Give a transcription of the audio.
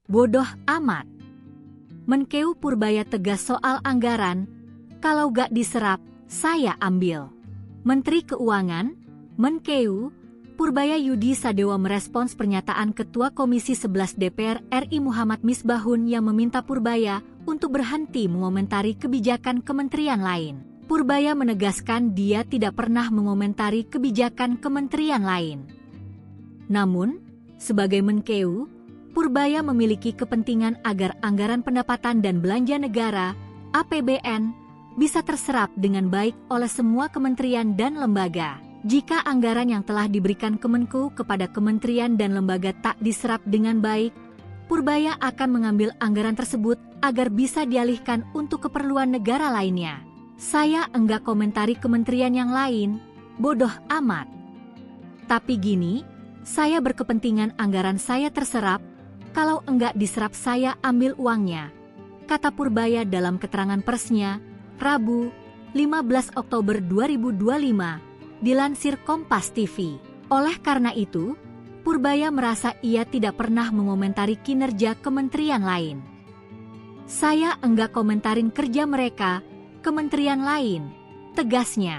Bodoh amat. Menkeu Purbaya tegas soal anggaran, kalau gak diserap, saya ambil. Menteri Keuangan, Menkeu, Purbaya Yudi Sadewa merespons pernyataan Ketua Komisi 11 DPR RI Muhammad Misbahun yang meminta Purbaya untuk berhenti mengomentari kebijakan kementerian lain. Purbaya menegaskan dia tidak pernah mengomentari kebijakan kementerian lain. Namun, sebagai Menkeu, Purbaya memiliki kepentingan agar anggaran pendapatan dan belanja negara (APBN) bisa terserap dengan baik oleh semua kementerian dan lembaga. Jika anggaran yang telah diberikan Kemenku kepada kementerian dan lembaga tak diserap dengan baik, Purbaya akan mengambil anggaran tersebut agar bisa dialihkan untuk keperluan negara lainnya. Saya enggak komentari kementerian yang lain, bodoh amat. Tapi gini, saya berkepentingan anggaran saya terserap, kalau enggak diserap saya ambil uangnya, kata Purbaya dalam keterangan persnya, Rabu, 15 Oktober 2025, dilansir Kompas TV. Oleh karena itu, Purbaya merasa ia tidak pernah mengomentari kinerja kementerian lain. Saya enggak komentarin kerja mereka, kementerian lain, tegasnya.